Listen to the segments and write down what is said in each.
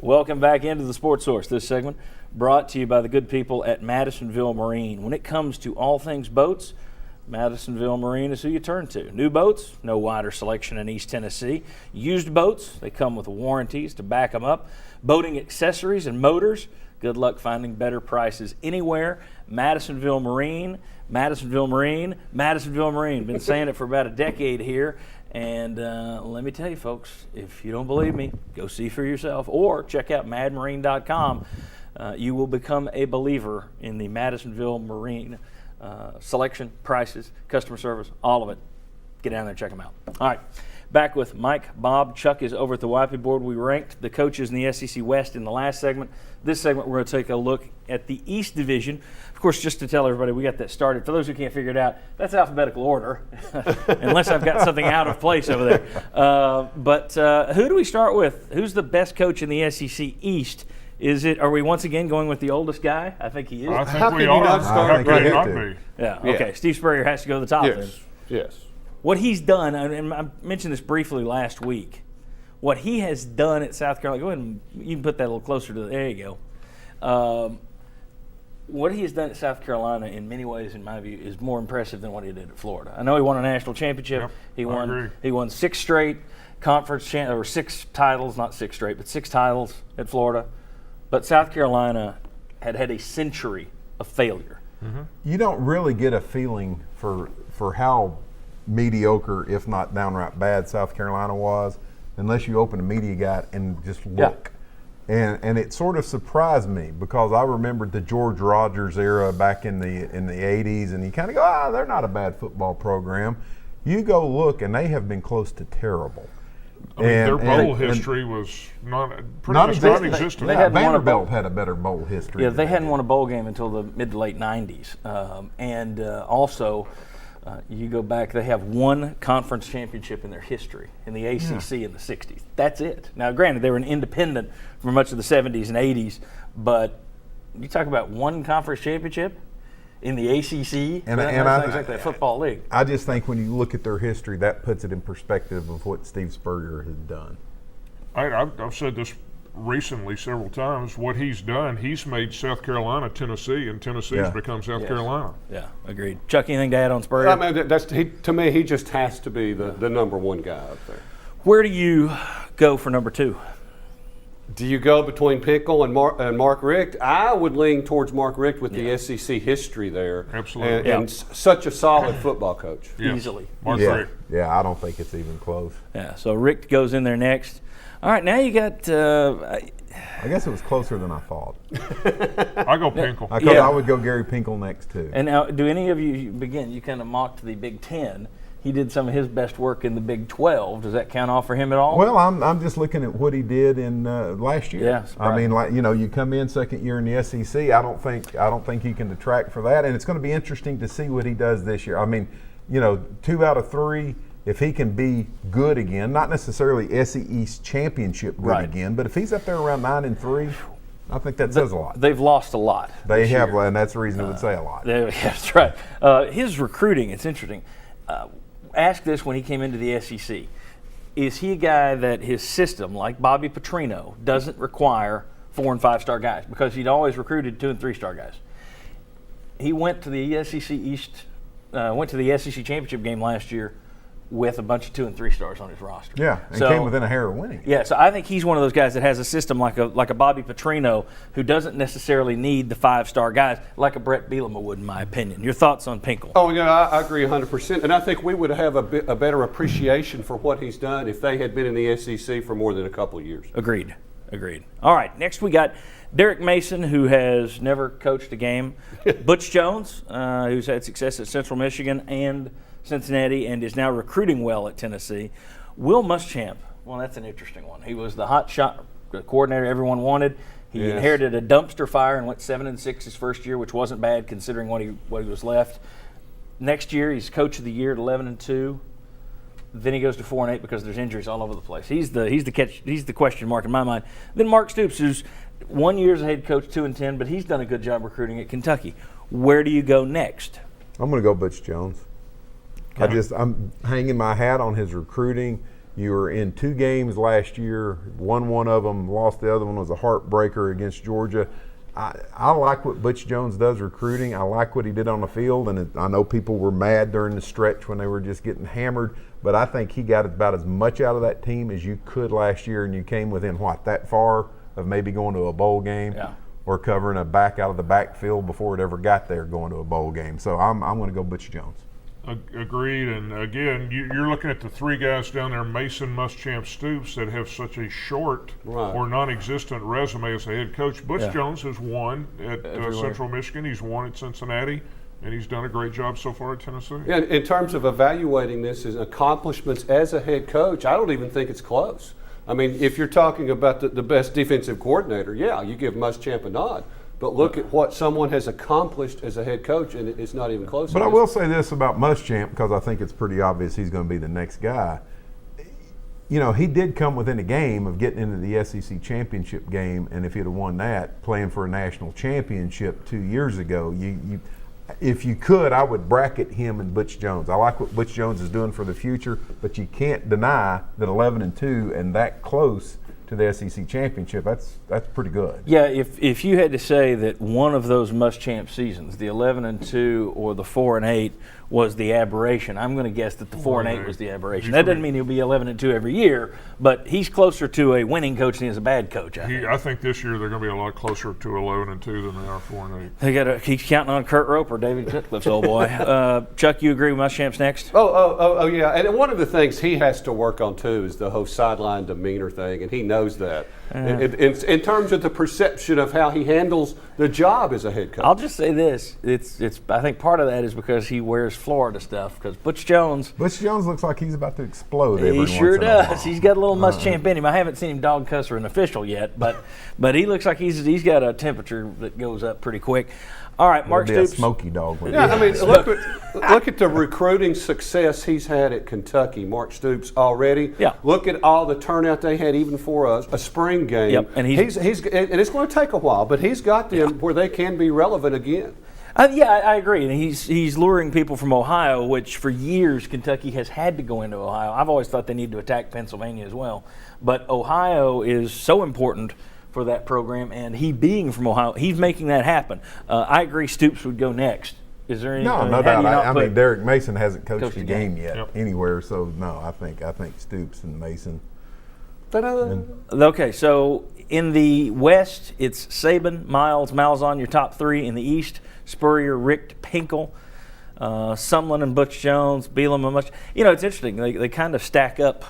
Welcome back into the Sports Source. This segment brought to you by the good people at Madisonville Marine. When it comes to all things boats, Madisonville Marine is who you turn to. New boats, no wider selection in East Tennessee. Used boats, they come with warranties to back them up. Boating accessories and motors, good luck finding better prices anywhere. Madisonville Marine, Madisonville Marine, Madisonville Marine. Been saying it for about a decade here. And let me tell you, folks, if you don't believe me, go see for yourself or check out madmarine.com. You will become a believer in the Madisonville Marine selection, prices, customer service, all of it. Get down there and check them out. All right, back with Mike, Bob. Chuck is over at the YP board. We ranked the coaches in the SEC West in the last segment. This segment, we're going to take a look at the East Division. Of course, just to tell everybody, we got that started. For those who can't figure it out, that's alphabetical order, unless I've got something out of place over there. But who do we start with? Who's the best coach in the SEC East? Are we once again going with the oldest guy? I think he is. I think we are. How can you not be? Yeah, okay. Steve Spurrier has to go to the top then. Yes. What he's done, and I mentioned this briefly last week, what he has done at South Carolina, go ahead and you can put that a little closer to there you go. What he has done at South Carolina in many ways, in my view, is more impressive than what he did at Florida. I know he won a national championship. Yep, He won 6 straight conference or 6 titles, not 6 straight, but 6 titles at Florida. But South Carolina had a century of failure. Mm-hmm. You don't really get a feeling for how mediocre, if not downright bad, South Carolina was, unless you open a media guide and just look. Yeah. And it sort of surprised me because I remembered the George Rogers era back in the 80s, and you kind of go, they're not a bad football program. You go look, and they have been close to terrible. I mean, their bowl history was non-existent. Vanderbilt had a better bowl history. Yeah, they hadn't won a bowl game until the mid to late 90s. Also, you go back, they have 1 conference championship in their history in the ACC in the 60s. That's it. Now, granted, they were an independent for much of the 70s and 80s, but you talk about 1 conference championship in the ACC, and that's exactly a football league. I just think when you look at their history, that puts it in perspective of what Steve Spurrier has done. I've said this recently several times. What he's done, he's made South Carolina Tennessee, and Tennessee's become South Carolina. Yeah, agreed. Chuck, anything to add on Spurrier? I mean, to me, he just has to be the number 1 guy up there. Where do you go for number 2? Do you go between Pinkel and Mark Richt? I would lean towards Mark Richt with the SEC history there. Absolutely. And such a solid football coach. Yeah. Easily. Mark Richt. Yeah, I don't think it's even close. Yeah, so Richt goes in there next. All right, now you got I guess it was closer than I thought. I go Pinkel. I would go Gary Pinkel next, too. And now, do any of you kind of mocked the Big Ten. He did some of his best work in the Big 12. Does that count off for him at all? Well, I'm just looking at what he did in last year. Yeah, I mean, you come in second year in the SEC. I don't think you can detract for that, and it's going to be interesting to see what he does this year. I mean, 2 out of 3. If he can be good again, not necessarily SEC East championship good again, but if he's up there around 9-3, I think that says a lot. They've lost a lot. They have, and that's the reason it would say a lot. That's right. His recruiting, it's interesting. Ask this when he came into the SEC. Is he a guy that his system, like Bobby Petrino, doesn't require 4- and 5-star guys? Because he'd always recruited 2- and 3-star guys. He went to the SEC East, went to the SEC championship game last year with a bunch of 2- and 3-stars on his roster. Yeah, and came within a hair of winning. Yeah, so I think he's one of those guys that has a system like a Bobby Petrino who doesn't necessarily need the 5-star guys like a Brett Bielema would, in my opinion. Your thoughts on Pinkel? Oh, yeah, I agree 100%. And I think we would have a better appreciation for what he's done if they had been in the SEC for more than a couple of years. Agreed. All right, next we got Derek Mason, who has never coached a game. Butch Jones, who's had success at Central Michigan and Cincinnati and is now recruiting well at Tennessee. Will Muschamp, well, that's an interesting one. He was the hot shot coordinator everyone wanted. He inherited a dumpster fire and went 7-6 his first year, which wasn't bad considering what he was left. Next year, he's coach of the year at 11-2. Then he goes to 4-8 because there's injuries all over the place. He's the question mark in my mind. Then Mark Stoops, who's 1 year as a head coach, 2-10, but he's done a good job recruiting at Kentucky. Where do you go next? I'm going to go Butch Jones. I'm hanging my hat on his recruiting. You were in 2 games last year, won one of them, lost the other one, was a heartbreaker against Georgia. I like what Butch Jones does recruiting. I like what he did on the field, and I know people were mad during the stretch when they were just getting hammered, but I think he got about as much out of that team as you could last year, and you came within, that far of maybe going to a bowl game or covering a back out of the backfield before it ever got there going to a bowl game. So I'm going to go Butch Jones. Agreed, and again, you're looking at the 3 guys down there, Mason, Muschamp, Stoops, that have such a short or non-existent resume as a head coach. Butch Jones has won at Central Michigan, he's won at Cincinnati, and he's done a great job so far at Tennessee. Yeah, in terms of evaluating this as accomplishments as a head coach, I don't even think it's close. I mean, if you're talking about the best defensive coordinator, you give Muschamp a nod. But look at what someone has accomplished as a head coach, and it's not even close. But I will say this about Muschamp, because I think it's pretty obvious he's going to be the next guy. He did come within a game of getting into the SEC championship game, and if he'd have won that, playing for a national championship 2 years ago, if you could, I would bracket him and Butch Jones. I like what Butch Jones is doing for the future, but you can't deny that 11-2 and that close to the SEC championship, that's pretty good. Yeah, if you had to say that one of those Muschamp seasons, the 11-2 or the 4-8, was the aberration, I'm going to guess that the 4-8 was the aberration. That doesn't mean he'll be 11-2 every year, but he's closer to a winning coach than he is a bad coach. I think this year they're going to be a lot closer to 11-2 than they are 4-8. They got to keep counting on Kurt Roper, David Cutcliffe's old boy. Chuck, you agree with Muschamp's next? Oh, yeah. And one of the things he has to work on too is the whole sideline demeanor thing, and he knows that. In terms of the perception of how he handles the job as a head coach. I'll just say this: it's. I think part of that is because he wears Florida stuff. Because Butch Jones looks like he's about to explode. He sure does. He's got a little Muschamp in him. I haven't seen him dog cuss or an official yet, but he looks like he's got a temperature that goes up pretty quick. All right, Mark Stoops. A smoky dog. I mean, look at the recruiting success he's had at Kentucky, Mark Stoops already. Yeah. Look at all the turnout they had even for a spring game. Yep. And he's and it's going to take a while, but he's got them where they can be relevant again. I agree. And he's luring people from Ohio, which for years Kentucky has had to go into Ohio. I've always thought they need to attack Pennsylvania as well. But Ohio is so important for that program, and he being from Ohio, he's making that happen. I agree Stoops would go next. Is there any? No doubt. I mean, Derek Mason hasn't coached a game yet anywhere, so no, I think Stoops and Mason. Okay, so in the West, it's Saban, Miles, Malzahn, your top 3. In the East, Spurrier, Richt, Pinkel, Sumlin and Butch Jones, Bielema and Much. It's interesting. They kind of stack up.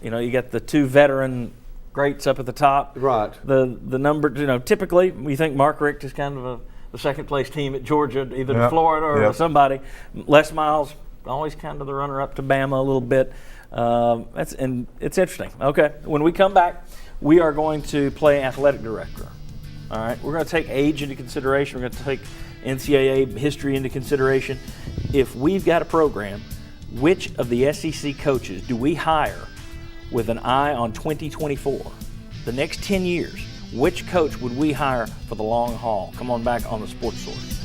You got the 2 veteran greats up at the top. Right. The number, typically we think Mark Richt is kind of the second place team at Georgia, either to Florida or to somebody. Les Miles, always kind of the runner up to Bama a little bit. And it's interesting. Okay, when we come back, we are going to play athletic director. All right, we're going to take age into consideration. We're going to take NCAA history into consideration. If we've got a program, which of the SEC coaches do we hire with an eye on 2024? The next 10 years, which coach would we hire for the long haul? Come on back on the Sports Source.